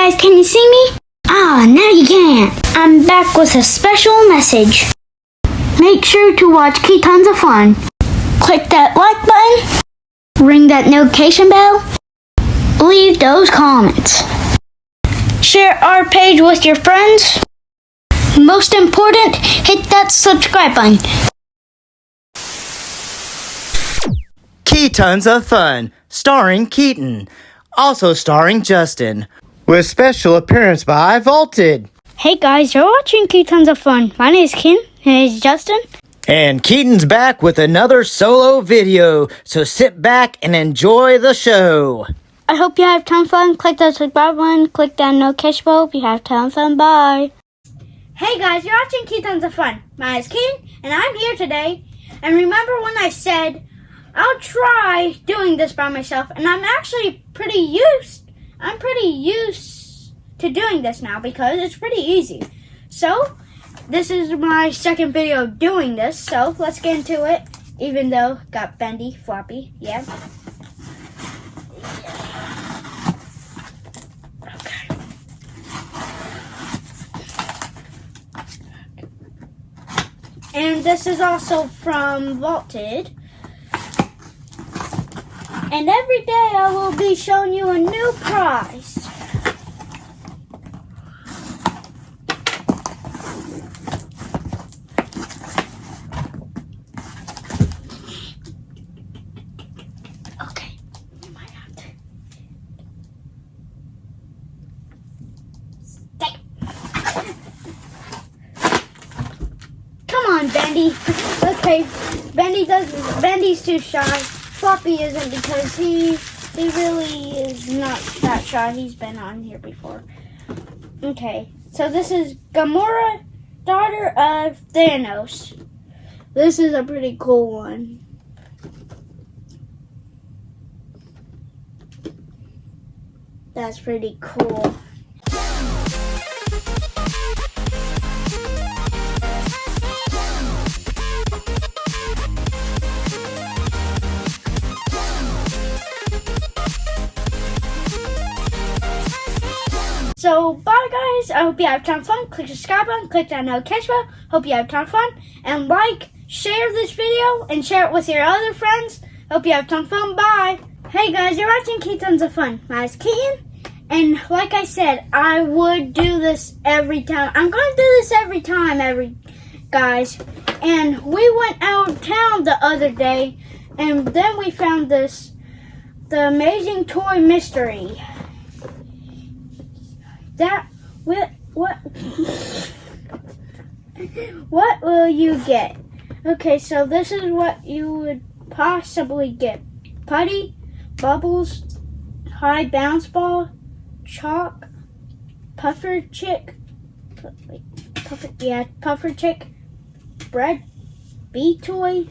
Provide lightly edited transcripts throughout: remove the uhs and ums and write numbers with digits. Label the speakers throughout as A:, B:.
A: guys, can you see me? Ah, now you can. I'm back with a special message. Make sure to watch KeeTons of Fun. Click that like button. Ring that notification bell. Leave those comments. Share our page with your friends. Most important, hit that subscribe button.
B: KeeTons of Fun, starring Keeton, also starring Justin, with special appearance by VLTD.
A: Hey guys, you're watching KeeTons of Fun. My name is Keeton, and it's Justin.
B: And Keeton's back with another solo video, so sit back and enjoy the show.
A: I hope you have ton of fun. Click that subscribe button, click that notification bell. Hope you have ton of fun. Bye. Hey guys, you're watching KeeTons of Fun. My name is Keeton, and I'm here today. And remember when I said I'll try doing this by myself, and I'm actually pretty used to doing this now because it's pretty easy. So this is my second video doing this, so let's get into it. Even though got bendy, floppy, yeah. Okay. And this is also from VLTD. And every day I will be showing you a new prize. Okay, you might have to stay. Come on, Bendy. Okay, Bendy's too shy. Floppy isn't because he really is not that shy. He's been on here before. Okay, so this is Gamora, daughter of Thanos. This is a pretty cool one. That's pretty cool. So, bye guys. I hope you have ton of fun. Click the subscribe button, click that notification bell. Hope you have ton of fun. And share this video, and share it with your other friends. Hope you have ton of fun. Bye. Hey guys, you're watching KeeTons of Fun. My name is Keeton. And like I said, I would do this every time. I'm going to do this every time, guys. And we went out of town the other day. And then we found this, the amazing toy mystery. What will you get? Okay, so this is what you would possibly get. Putty, bubbles, high bounce ball, chalk, puffer chick, bread, bee toy,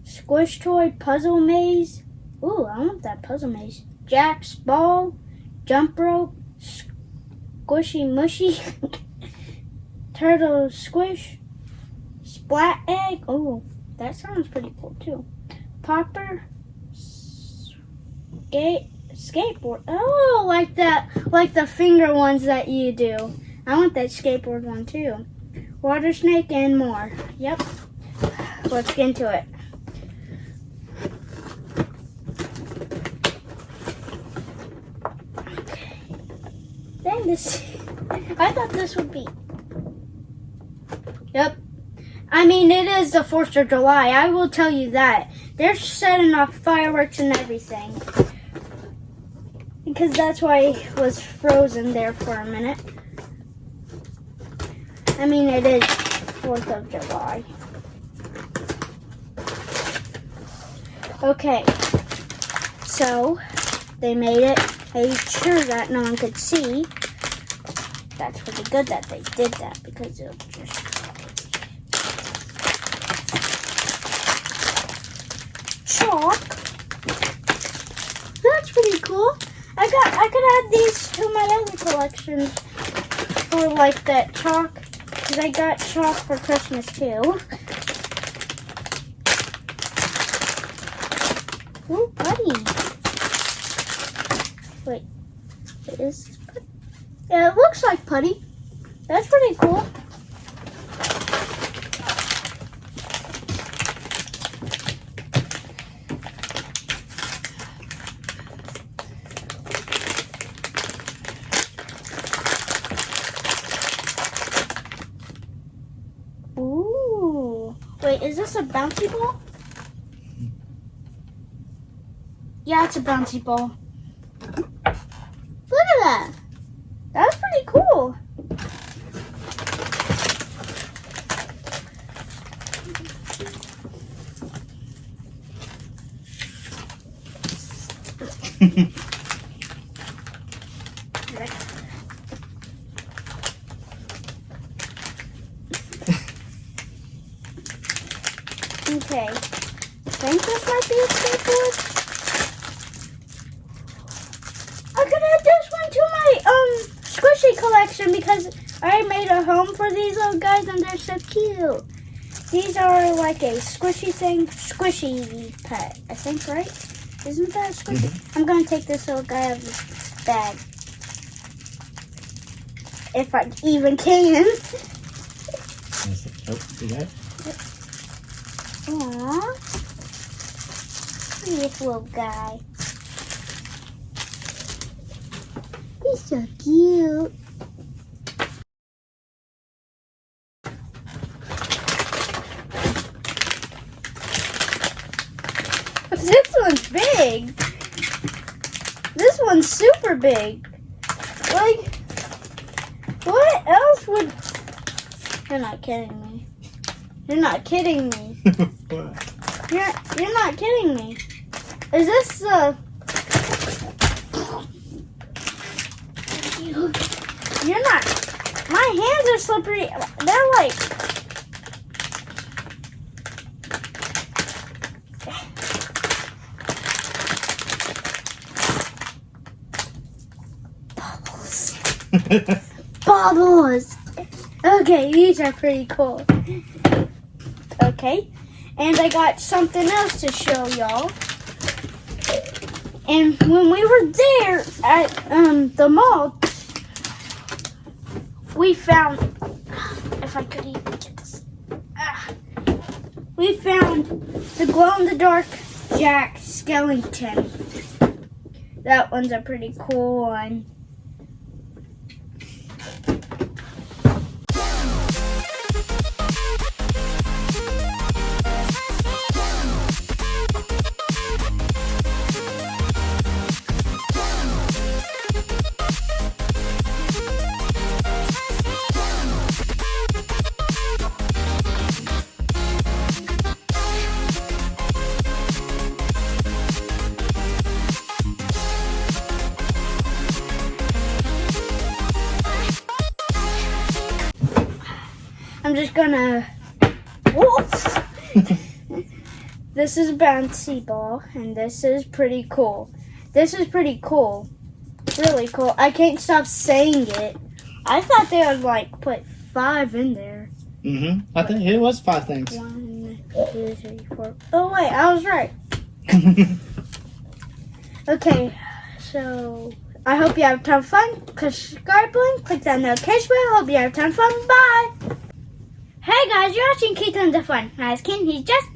A: squish toy, puzzle maze. Ooh, I want that puzzle maze. Jack's ball, jump rope, squishy mushy, turtle squish, splat egg. Oh, that sounds pretty cool too. Popper, skateboard. Oh, like the finger ones that you do. I want that skateboard one too. Water snake and more. Yep. Let's get into it. Dang this. I thought this would be. Yep. I mean, it is the 4th of July. I will tell you that. They're setting off fireworks and everything. Because that's why it was frozen there for a minute. I mean, it is 4th of July. Okay. So, they made sure that no one could see. That's really good that they did that because it'll just chalk. That's pretty cool. I could add these to my other collections for like that chalk because I got chalk for Christmas too. Ooh, buddy. Wait, is this Yeah, it looks like putty. That's pretty cool. Ooh. Wait, is this a bouncy ball? Yeah, it's a bouncy ball. Look at that. That's pretty cool. Okay. I think this might be a skateboard. I could add this one to my squishy collection because I made a home for these little guys and they're so cute. These are like a squishy thing, squishy pet, I think, right? Isn't that squishy? Mm-hmm. I'm gonna take this little guy out of this bag. If I even can.
B: Oh, you got it?
A: Aww. This little guy. He's so cute. This one's big. This one's super big. Like, what else would... You're not kidding me. You're not kidding me.
B: What?
A: You're not kidding me. Is this the... You're not... My hands are slippery. They're like... Bubbles. Bubbles. Okay, these are pretty cool. Okay, and I got something else to show y'all. And when we were there at the mall, we found, if I could even get this, we found the glow-in-the-dark Jack Skellington. That one's a pretty cool one. I'm just gonna, whoops. This is a bouncy ball, and this is pretty cool. This is pretty cool, really cool. I can't stop saying it. I thought they would like put 5 in there.
B: Mm-hmm. I think it was 5 things.
A: 1, 2, 3, 4. Oh wait, I was right. Okay, so I hope you have a ton of fun. Subscribe button, click that notification bell. Hope you have a ton of fun. Bye. Hey guys, you're watching KeeTons Of Fun. Nice Ken, he's just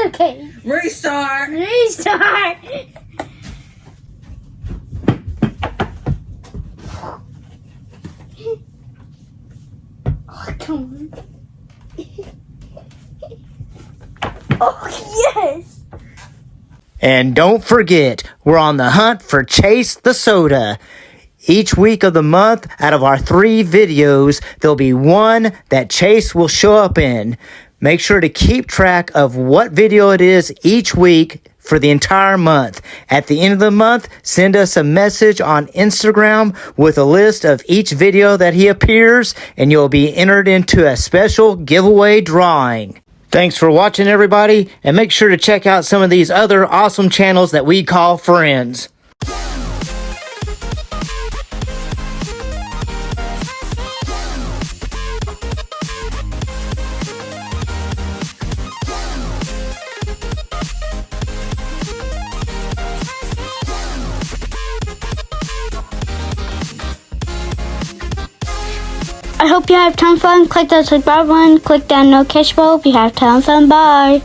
A: okay.
C: Restart.
A: Restart. Oh, come on. Oh yes.
B: And don't forget, we're on the hunt for Chase the Soda. Each week of the month, out of our 3 videos, there'll be one that Chase will show up in. Make sure to keep track of what video it is each week for the entire month. At the end of the month, send us a message on Instagram with a list of each video that he appears, and you'll be entered into a special giveaway drawing. Thanks for watching, everybody, and make sure to check out some of these other awesome channels that we call friends.
A: I hope you have ton of fun. Click that subscribe button. Click that notification bell if you have ton of fun. Bye.